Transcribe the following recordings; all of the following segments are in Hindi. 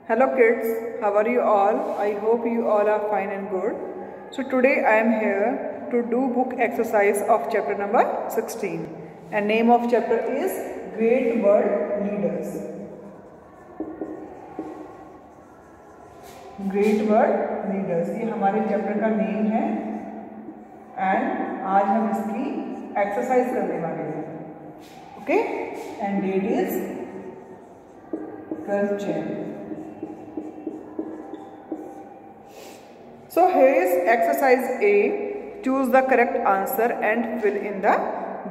Hello kids, how are you all? I hope you all are fine and good. So today I am here to do book exercise of chapter number 16 and name of chapter is Great World Leaders. Great World Leaders ये हमारे चैप्टर का नेम है एंड आज हम इसकी एक्सरसाइज करने वाले हैं. Okay and date is 12 Jan. So here is exercise A. Choose the correct answer and fill in the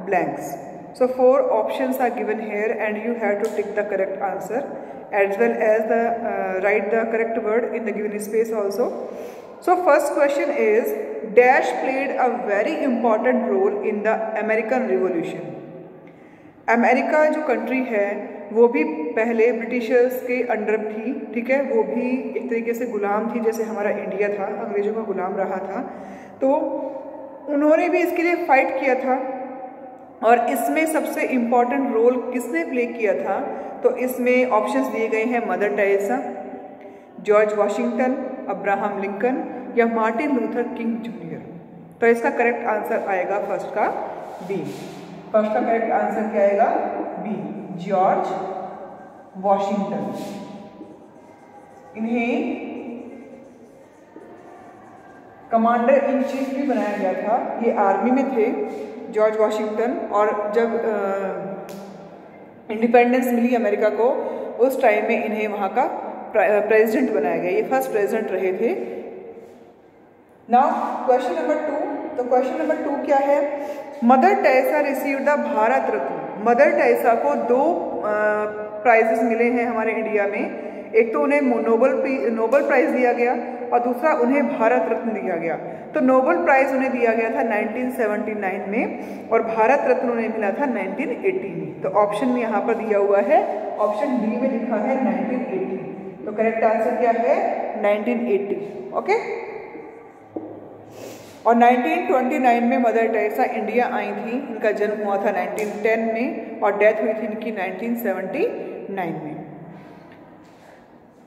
blanks. So 4 options are given here and you have to tick the correct answer as well as the write the correct word in the given space also. So first question is, Dash played a very important role in the American Revolution. America जो कंट्री है वो भी पहले ब्रिटिशर्स के अंडर थी, ठीक है. वो भी एक तरीके से गुलाम थी जैसे हमारा इंडिया था, अंग्रेजों का गुलाम रहा था. तो उन्होंने भी इसके लिए फाइट किया था और इसमें सबसे इम्पॉर्टेंट रोल किसने प्ले किया था. तो इसमें ऑप्शंस दिए गए हैं Mother Teresa, George Washington, Abraham Lincoln या मार्टिन लूथर किंग जूनियर. तो इसका करेक्ट आंसर आएगा फर्स्ट का बी. फर्स्ट का करेक्ट आंसर क्या आएगा? B, George Washington. इन्हें कमांडर इन चीफ भी बनाया गया था. ये आर्मी में थे जॉर्ज वॉशिंगटन और जब इंडिपेंडेंस मिली अमेरिका को उस टाइम में इन्हें वहाँ का प्रेसिडेंट बनाया गया. ये फर्स्ट प्रेसिडेंट रहे थे. Now question number 2. तो क्वेश्चन नंबर 2 क्या है? Mother Teresa receive the Bharat Ratna. Mother Teresa को 2 प्राइजेस मिले हैं हमारे इंडिया में. एक तो उन्हें नोबल प्राइज दिया गया और दूसरा उन्हें भारत रत्न दिया गया. तो नोबल प्राइज उन्हें दिया गया था 1979 में और भारत रत्न उन्हें मिला था 1980 में. तो ऑप्शन में यहाँ पर दिया हुआ है, ऑप्शन डी में लिखा है 1980. तो करेक्ट आंसर क्या है? 1980. ओके. और 1929 में मदर टेरेसा इंडिया आई थी. इनका जन्म हुआ था 1910 में और डेथ हुई थी इनकी 1979 में.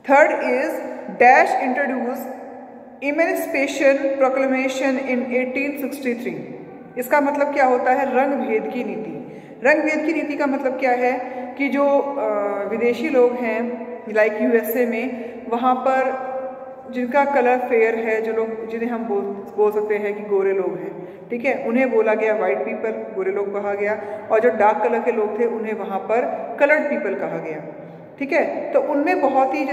Third is dash introduce emancipation proclamation in 1863. इसका मतलब क्या होता है? रंग भेद की नीति. रंग भेद की नीति का मतलब क्या है कि जो विदेशी लोग हैं लाइक यूएसए में, वहाँ पर जिनका कलर फेयर है, जो लोग जिन्हें हम बोल सकते हैं कि गोरे लोग हैं, ठीक है, उन्हें बोला गया वाइट पीपल, गोरे लोग कहा गया. और जो डार्क कलर के लोग थे उन्हें वहाँ पर कलर्ड पीपल कहा गया, ठीक है. तो उनमें बहुत ही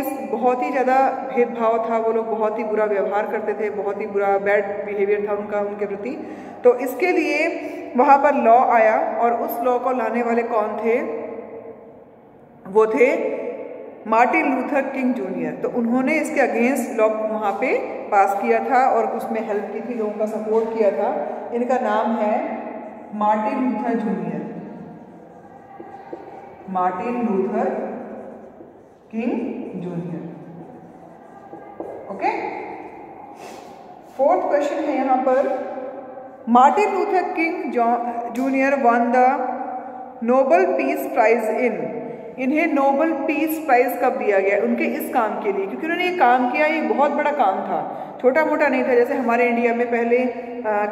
ज़्यादा भेदभाव था. वो लोग बहुत ही बुरा व्यवहार करते थे, बहुत ही बुरा बैड बिहेवियर था उनका उनके प्रति. तो इसके लिए वहाँ पर लॉ आया और उस लॉ को लाने वाले कौन थे? वो थे मार्टिन लूथर किंग जूनियर. तो उन्होंने इसके अगेंस्ट लॉ वहाँ पे पास किया था और उसमें हेल्प की थी, लोगों का सपोर्ट किया था. इनका नाम है Martin Luther Junior, Martin Luther King Junior. Okay. Fourth question है यहाँ पर, Martin Luther King Junior won the Nobel Peace Prize in. इन्हें नोबल पीस प्राइज कब दिया गया? उनके इस काम के लिए, क्योंकि उन्होंने ये काम किया, ये बहुत बड़ा काम था, छोटा मोटा नहीं था. जैसे हमारे इंडिया में पहले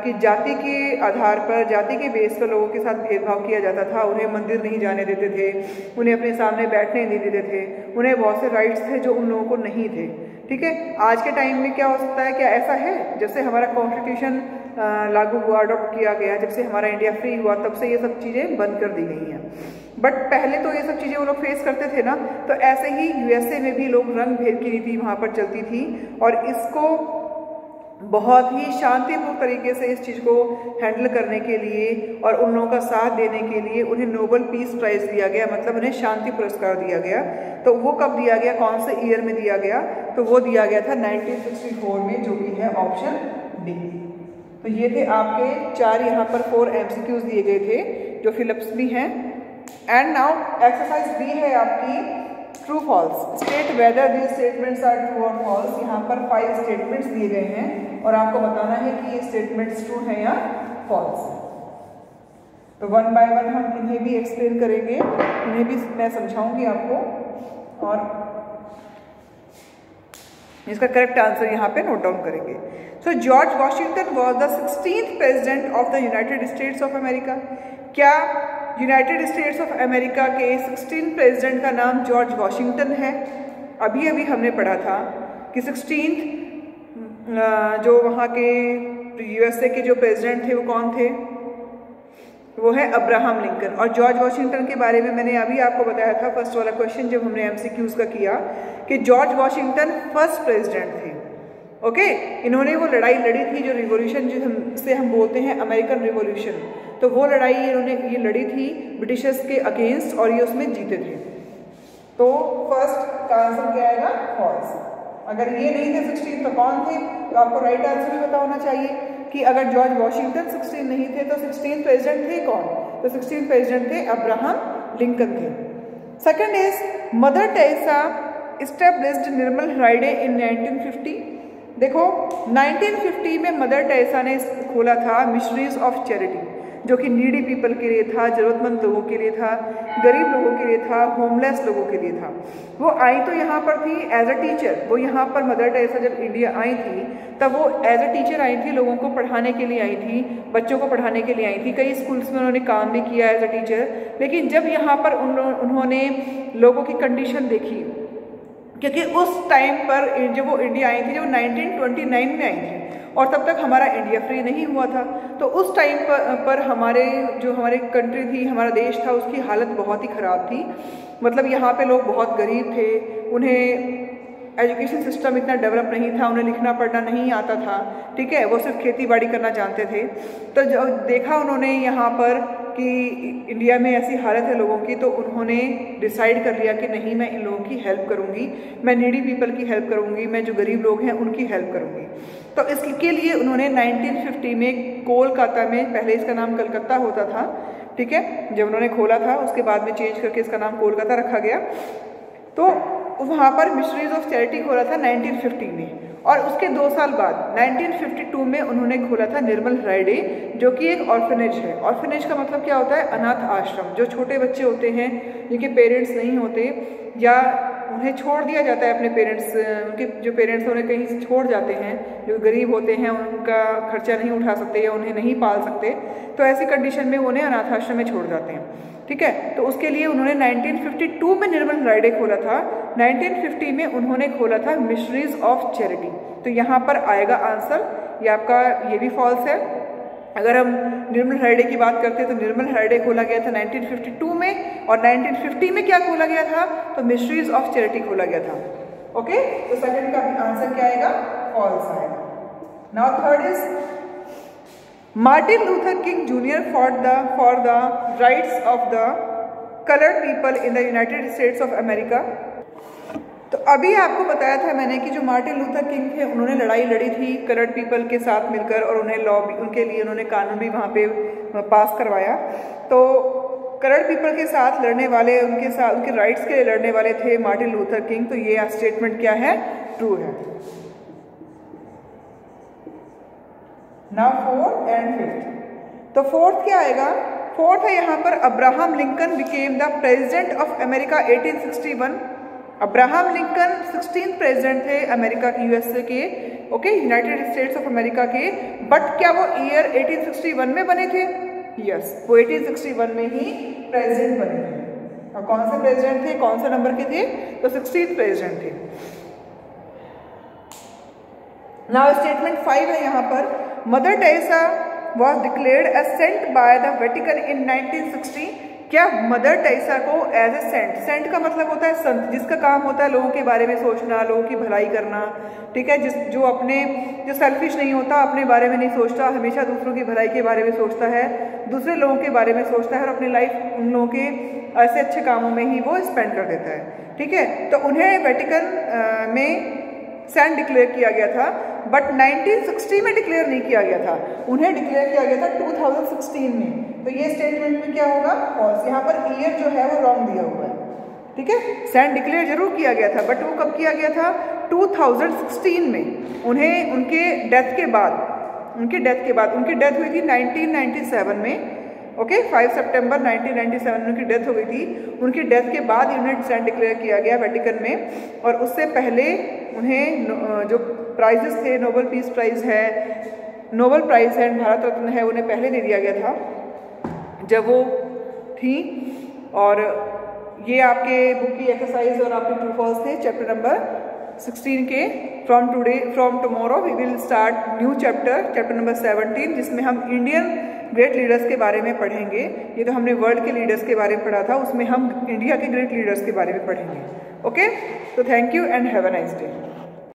कि जाति के आधार पर, जाति के बेस पर लोगों के साथ भेदभाव किया जाता था. उन्हें मंदिर नहीं जाने देते थे, उन्हें अपने सामने बैठने नहीं देते थे, उन्हें बहुत से राइट्स थे जो उन लोगों को नहीं थे, ठीक है. आज के टाइम में क्या हो सकता है? क्या ऐसा है? जब से हमारा कॉन्स्टिट्यूशन लागू हुआ, अडॉप्ट किया गया, जब से हमारा इंडिया फ्री हुआ, तब से ये सब चीज़ें बंद कर दी गई हैं. बट पहले तो ये सब चीज़ें वो लोग फेस करते थे ना. तो ऐसे ही यूएसए में भी लोग रंग भेद की नीति वहाँ पर चलती थी और इसको बहुत ही शांतिपूर्ण तरीके से इस चीज़ को हैंडल करने के लिए और उन लोगों का साथ देने के लिए उन्हें नोबल पीस प्राइज़ दिया गया, मतलब उन्हें शांति पुरस्कार दिया गया. तो वो कब दिया गया, कौन से ईयर में दिया गया? तो वो दिया गया था 1964 में, जो कि है ऑप्शन डी. तो ये थे आपके 4 यहाँ पर 4 MCQs दिए गए थे जो फिलअप्स भी हैं. एंड नाउ एक्सरसाइज बी है आपकी true false. State whether these statements are true और फॉल्स. यहाँ पर 5 स्टेटमेंट्स दिए गए हैं और आपको बताना है कि ये स्टेटमेंट्स ट्रू है या फॉल्स. तो 1 बाय 1 हम इन्हें भी एक्सप्लेन करेंगे, इन्हें भी मैं समझाऊंगी आपको. और इसका करेक्ट आंसर यहाँ पे नोट डाउन करेंगे। So George Washington was the 16th president of the United States of America. क्या यूनाइटेड स्टेट्स ऑफ अमेरिका के 16th प्रेसिडेंट का नाम जॉर्ज वॉशिंगटन है? अभी अभी हमने पढ़ा था कि 16th जो वहाँ के यूएसए के जो प्रेसिडेंट थे वो कौन थे? वो है अब्राहम लिंकन। और जॉर्ज वॉशिंगटन के बारे में मैंने अभी आपको बताया था फर्स्ट वाला क्वेश्चन जब हमने एमसीक्यूज का किया कि जॉर्ज वॉशिंगटन फर्स्ट प्रेसिडेंट थे। ओके, इन्होंने वो लड़ाई लड़ी थी जो रिवॉल्यूशन जिसे हम बोलते हैं अमेरिकन रिवॉल्यूशन, तो वो लड़ाई इन्होंने ये लड़ी थी ब्रिटिशर्स के अगेंस्ट और ये उसमें जीते थे। तो फर्स्ट का आंसर क्या आएगा? फॉल्स। अगर ये नहीं थे 16 तो कौन थे? तो आपको राइट आंसर भी पता होना चाहिए कि अगर जॉर्ज वॉशिंगटन 16 नहीं थे तो 16 प्रेसिडेंट थे कौन? तो 16 प्रेसिडेंट थे अब्राहम लिंकन थे। Second is Mother Teresa established Nirmal Hriday in 1950। देखो 1950 में मदर टेरेसा ने खोला था मिशनरीज ऑफ चैरिटी, जो कि नीडी पीपल के लिए था, ज़रूरतमंद लोगों के लिए था, गरीब लोगों के लिए था, होमलेस लोगों के लिए था। वो आई तो यहाँ पर थी एज अ टीचर। वो यहाँ पर मदर टेरेसा जब इंडिया आई थी तब वो एज अ टीचर आई थी, लोगों को पढ़ाने के लिए आई थी, बच्चों को पढ़ाने के लिए आई थी। कई स्कूल्स में उन्होंने काम भी किया एज अ टीचर। लेकिन जब यहाँ पर उन्होंने लोगों की कंडीशन देखी, क्योंकि उस टाइम पर जब वो इंडिया आई थी, जब 1929 में आई थी और तब तक हमारा इंडिया फ्री नहीं हुआ था, तो उस टाइम पर हमारे कंट्री थी, हमारा देश था, उसकी हालत बहुत ही ख़राब थी। मतलब यहाँ पे लोग बहुत गरीब थे, उन्हें एजुकेशन सिस्टम इतना डेवलप नहीं था, उन्हें लिखना पढ़ना नहीं आता था, ठीक है, वो सिर्फ खेती बाड़ी करना जानते थे। तो जब देखा उन्होंने यहाँ पर कि इंडिया में ऐसी हालत है लोगों की, तो उन्होंने डिसाइड कर लिया कि नहीं, मैं इन लोगों की हेल्प करूँगी, मैं नीडी पीपल की हेल्प करूँगी, मैं जो गरीब लोग हैं उनकी हेल्प करूँगी। तो इसके लिए उन्होंने 1950 में कोलकाता में, पहले इसका नाम कलकत्ता होता था, ठीक है, जब उन्होंने खोला था उसके बाद में चेंज करके इसका नाम कोलकाता रखा गया। तो वहाँ पर मिशनरीज ऑफ चैरिटी खोला था 1950 में, और उसके 2 साल बाद 1952 में उन्होंने खोला था निर्मल फ्राइडे, जो कि एक ऑर्फनेज है। ऑर्फनेज का मतलब क्या होता है? अनाथ आश्रम। जो छोटे बच्चे होते हैं जिनके पेरेंट्स नहीं होते या उन्हें छोड़ दिया जाता है अपने पेरेंट्स, उनके जो पेरेंट्स उन्हें कहीं छोड़ जाते हैं, जो गरीब होते हैं, उनका खर्चा नहीं उठा सकते या उन्हें नहीं पाल सकते, तो ऐसी कंडीशन में उन्हें अनाथ आश्रम में छोड़ जाते हैं, ठीक है। तो उसके लिए उन्होंने 1952 में निर्मल फ्राइडे खोला था, 1950 में उन्होंने खोला था मिशनरीज ऑफ चैरिटी। तो यहाँ पर आएगा आंसर, ये आपका ये भी फॉल्स है। अगर हम निर्मल फ्राइडे की बात करते हैं तो निर्मल फ्राइडे खोला गया था 1952 में, और 1950 में क्या खोला गया था? तो मिशनरीज ऑफ चैरिटी खोला गया था। ओके, तो सेकंड का आंसर क्या आएगा? फॉल्स आएगा। Now third is Martin Luther King Jr. fought for the rights of the colored people in the United States of America. तो अभी आपको बताया था मैंने कि जो मार्टिन लूथर किंग थे उन्होंने लड़ाई लड़ी थी कलर्ड पीपल के साथ मिलकर, और उन्हें लॉ भी, उनके लिए उन्होंने कानून भी वहाँ पे पास करवाया। तो कलर्ड पीपल के साथ लड़ने वाले, उनके साथ उनके राइट्स के लिए लड़ने वाले थे मार्टिन लूथर किंग। तो ये स्टेटमेंट क्या है? ट्रू है। Now fourth and fifth. तो फोर्थ क्या आएगा? फोर्थ है यहाँ पर Abraham Lincoln became the president of America 1861। Abraham Lincoln 16th president थे अमेरिका के, यूएसए के, okay, United States of America के। बट क्या वो ईयर 1861 में बने थे? यस, वो 1861 में ही प्रेसिडेंट बने थे। और कौन से प्रेसिडेंट थे, कौन से नंबर के थे? तो 16th प्रेसिडेंट थे। नाउ स्टेटमेंट 5 है यहाँ पर, Mother Teresa was declared as saint by the Vatican in 1960। क्या मदर टेरेसा को एज ए सेंट, सेंट का मतलब होता है संत, जिसका काम होता है लोगों के बारे में सोचना, लोगों की भलाई करना, ठीक है, जो सेल्फिश नहीं होता, अपने बारे में नहीं सोचता, हमेशा दूसरों की भलाई के बारे में सोचता है, दूसरे लोगों के बारे में सोचता है और अपनी लाइफ उन लोगों के ऐसे अच्छे कामों में ही वो स्पेंड कर देता है, ठीक है। तो उन्हें वेटिकन में सेंट डिक्लेयर किया गया था, बट 1960 में डिक्लेयर नहीं किया गया था, उन्हें डिक्लेयर किया गया था 2016 में। तो ये स्टेटमेंट में क्या होगा? फॉल्स। यहाँ पर ईयर जो है वो रॉन्ग दिया हुआ है, ठीक है। सेंट डिक्लेयर जरूर किया गया था, बट वो कब किया गया था? 2016 में। उन्हें उनके डेथ के बाद, उनकी डेथ हुई थी 1997 में, ओके 5 सितंबर 1997 में उनकी डेथ हो गई थी। उनकी डेथ के बाद यूनाइटेड स्टैंड डिक्लेयर किया गया वेटिकन में, और उससे पहले उन्हें जो प्राइजेस थे, नोबेल पीस प्राइज़ है, नोबेल प्राइज़ है, भारत रत्न है, उन्हें पहले दे दिया गया था जब वो थी। और ये आपके बुक की एक्सरसाइज और आपके ट्रू फॉल्स थे चैप्टर नंबर 16 के। From tomorrow we will start new chapter number 17, जिसमें हम इंडियन ग्रेट लीडर्स के बारे में पढ़ेंगे। ये तो हमने वर्ल्ड के लीडर्स के बारे में पढ़ा था, उसमें हम इंडिया के ग्रेट लीडर्स के बारे में पढ़ेंगे। ओके, तो thank you and have a nice day.